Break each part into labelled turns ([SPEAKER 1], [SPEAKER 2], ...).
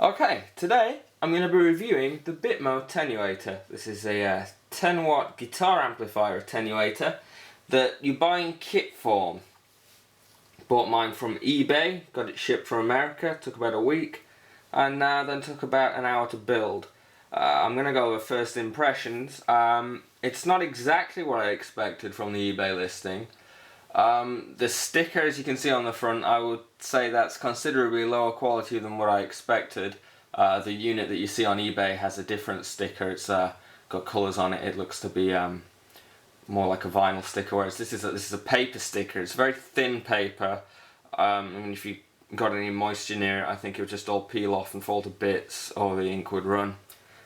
[SPEAKER 1] Okay, today I'm going to be reviewing the Bitmo 10-Uator. This is a 10 watt guitar amplifier attenuator that you buy in kit form. Bought mine from eBay, got it shipped from America, took about a week, and then took about an hour to build. I'm going to go over first impressions. It's not exactly what I expected from the eBay listing. The sticker, as you can see on the front, I would say that's considerably lower quality than what I expected. The unit that you see on eBay has a different sticker. It's got colours on it. It looks to be more like a vinyl sticker, whereas this is a paper sticker. It's very thin paper. And if you got any moisture near it, I think it would just all peel off and fall to bits, or the ink would run.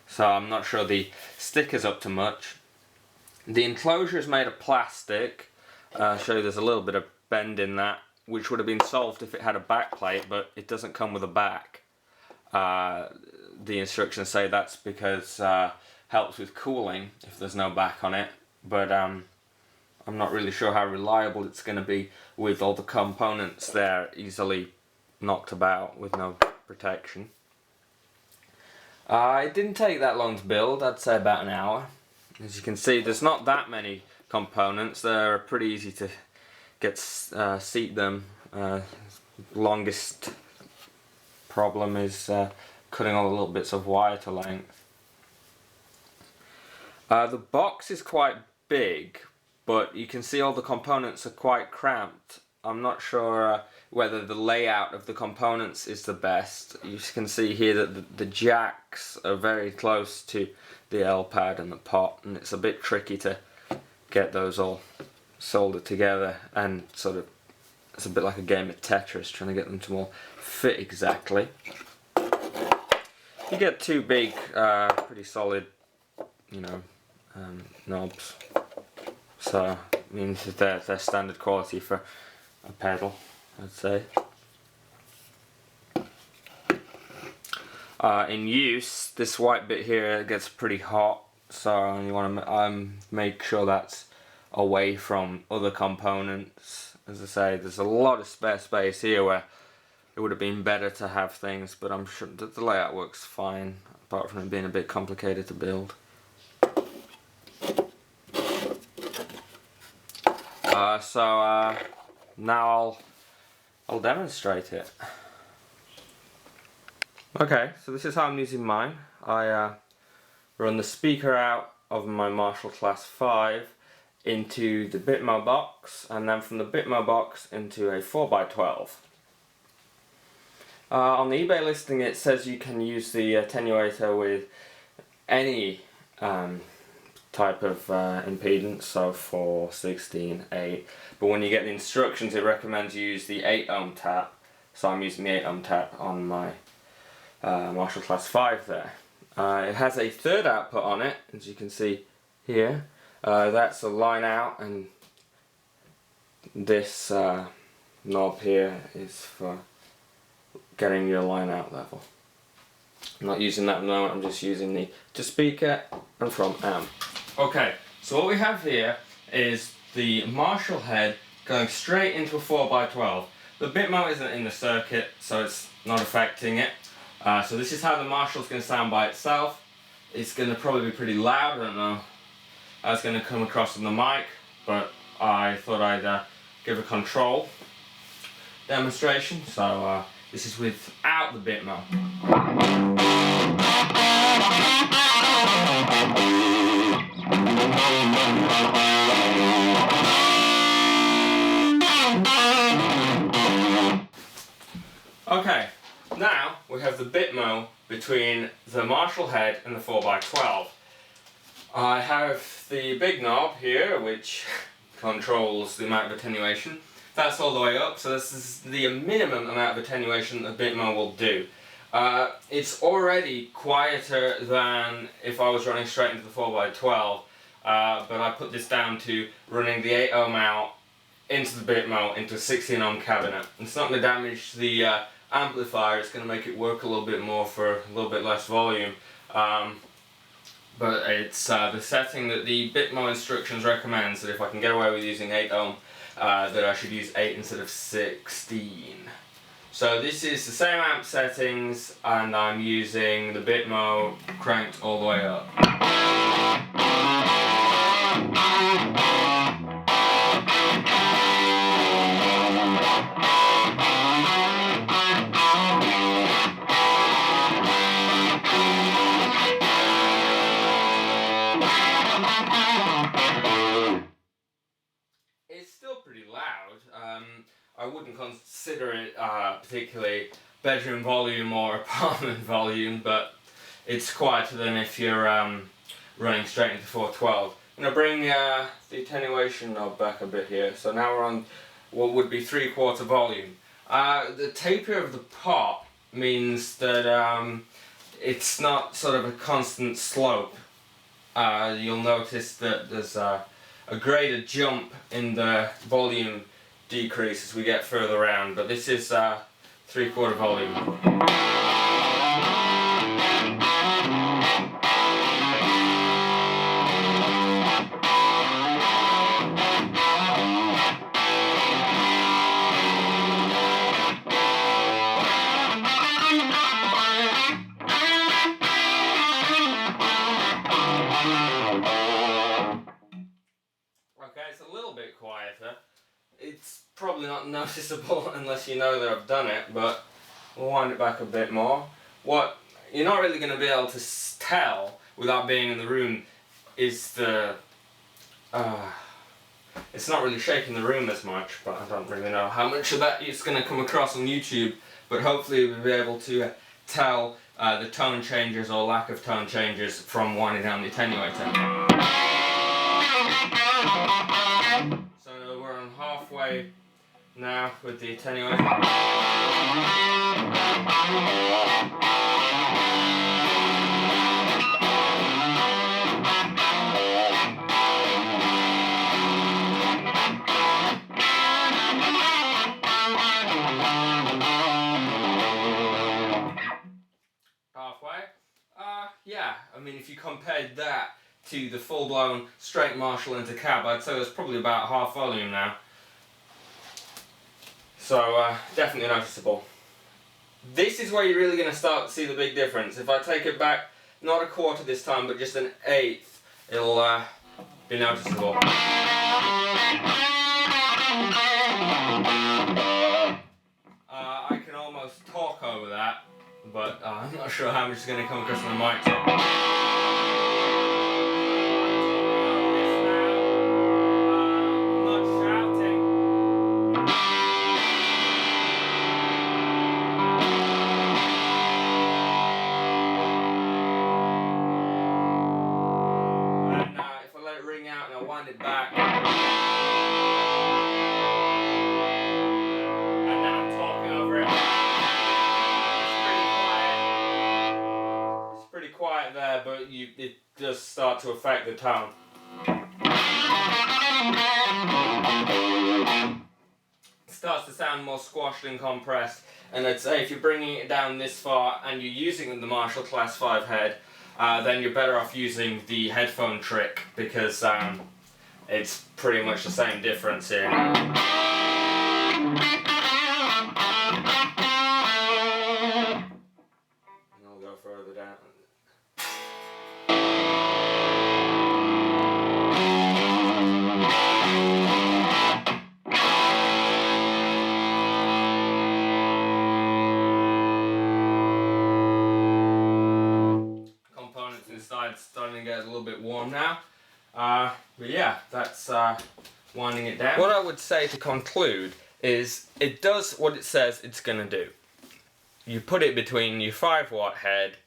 [SPEAKER 1] So I'm not sure the sticker's up to much. The enclosure is made of plastic. I'll show you there's a little bit of bend in that, which would have been solved if it had a back plate, but it doesn't come with a back. The instructions say that's because helps with cooling if there's no back on it, but I'm not really sure how reliable it's going to be with all the components there easily knocked about with no protection. It didn't take that long to build. I'd say about an hour. As you can see, there's not that many components. They're pretty easy to get seat them. Longest problem is cutting all the little bits of wire to length. The box is quite big, but you can see all the components are quite cramped. I'm not sure whether the layout of the components is the best. You can see here that the jacks are very close to the L pad and the pot, and it's a bit tricky to get those all soldered together, and sort of it's a bit like a game of Tetris, trying to get them to all fit exactly. You get two big, pretty solid, knobs, so it means that they're standard quality for a pedal, I'd say. In use, this white bit here gets pretty hot, so you want to make sure that's away from other components. As I say, there's a lot of spare space here where it would have been better to have things, but I'm sure that the layout works fine, apart from it being a bit complicated to build. Now I'll demonstrate it. Okay, so this is how I'm using mine. I run the speaker out of my Marshall Class 5 into the Bitmo box, and then from the Bitmo box into a 4x12. On the eBay listing it says you can use the attenuator with any type of impedance, so 4, 16, 8, but when you get the instructions it recommends you use the 8 ohm tap, so I'm using the 8 ohm tap on my Marshall Class 5 there. It has a third output on it, as you can see here. That's a line out, and this knob here is for getting your line out level. I'm not using that at the moment, I'm just using the to speaker and from amp. Okay, so what we have here is the Marshall head going straight into a 4x12. The Bitmo isn't in the circuit, so it's not affecting it. So this is how the Marshall's going to sound by itself. It's going to probably be pretty loud, I don't know how it's going to come across on the mic, but I thought I'd give a control demonstration. So this is without the Bitmo. Okay, now we have the Bitmo between the Marshall head and the 4x12. I have the big knob here which controls the amount of attenuation. That's all the way up, so this is the minimum amount of attenuation that Bitmo will do. It's already quieter than if I was running straight into the 4x12, but I put this down to running the 8 ohm out into the Bitmo into a 16 ohm cabinet. It's not going to damage the amplifier, it's going to make it work a little bit more for a little bit less volume. but it's the setting that the Bitmo instructions recommends, that if I can get away with using 8 ohm, that I should use 8 instead of 16. So this is the same amp settings, and I'm using the Bitmo cranked all the way up. It's still pretty loud. I wouldn't consider it particularly bedroom volume or apartment volume, but it's quieter than if you're running straight into 412. I'm going to bring the attenuation knob back a bit here, so now we're on what would be 3/4 volume. The taper of the pot means that it's not sort of a constant slope. You'll notice that there's a graded jump in the volume decrease as we get further around, but this is 3/4 volume. Okay, it's a little bit quieter. It's probably not noticeable unless you know that I've done it, but we'll wind it back a bit more. What you're not really going to be able to tell without being in the room is the... it's not really shaking the room as much, but I don't really know how much of that is going to come across on YouTube, but hopefully we'll be able to tell the tone changes or lack of tone changes from winding down the attenuator. So we're on halfway now with the attenuator. Halfway? Yeah, I mean, if you compared that to the full-blown straight Marshall into cab, I'd say that's probably about half volume now. So, definitely noticeable. This is where you're really going to start to see the big difference. If I take it back, not 1/4 this time, but just 1/8, it'll be noticeable. I can almost talk over that, but I'm not sure how much is going to come across on the mic. Wind it back, and now I'm talking over it. It's pretty quiet there, but it does start to affect the tone. It starts to sound more squashed and compressed, and I'd say if you're bringing it down this far and you're using the Marshall Class 5 head, then you're better off using the headphone trick, because it's pretty much the same difference here. And I'll go further down. Components inside starting to get a little bit warm now. But yeah, that's winding it down. What I would say to conclude is it does what it says it's going to do. You put it between your 5-watt head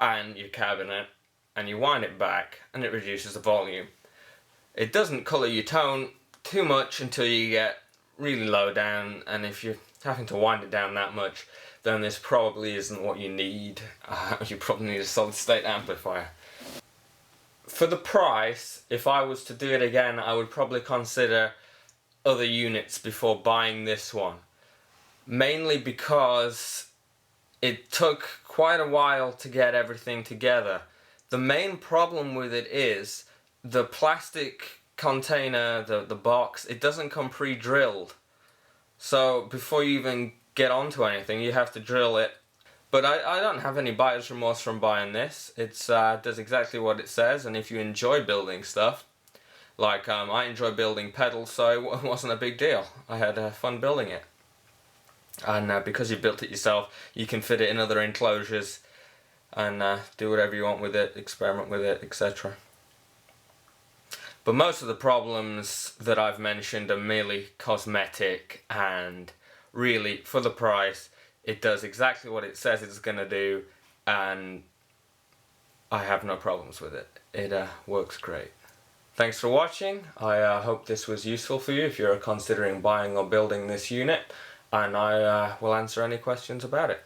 [SPEAKER 1] and your cabinet, and you wind it back, and it reduces the volume. It doesn't colour your tone too much until you get really low down, and if you're having to wind it down that much, then this probably isn't what you need. You probably need a solid state amplifier. For the price, if I was to do it again, I would probably consider other units before buying this one. Mainly because it took quite a while to get everything together. The main problem with it is the plastic container, the box, it doesn't come pre-drilled. So before you even get onto anything, you have to drill it. But I don't have any buyer's remorse from buying this. It does exactly what it says, and if you enjoy building stuff, like I enjoy building pedals, so it wasn't a big deal. I had fun building it. And because you built it yourself, you can fit it in other enclosures and do whatever you want with it, experiment with it, etc. But most of the problems that I've mentioned are merely cosmetic, and really, for the price, it does exactly what it says it's going to do, and I have no problems with it. It works great. Thanks for watching. I hope this was useful for you if you're considering buying or building this unit, and I will answer any questions about it.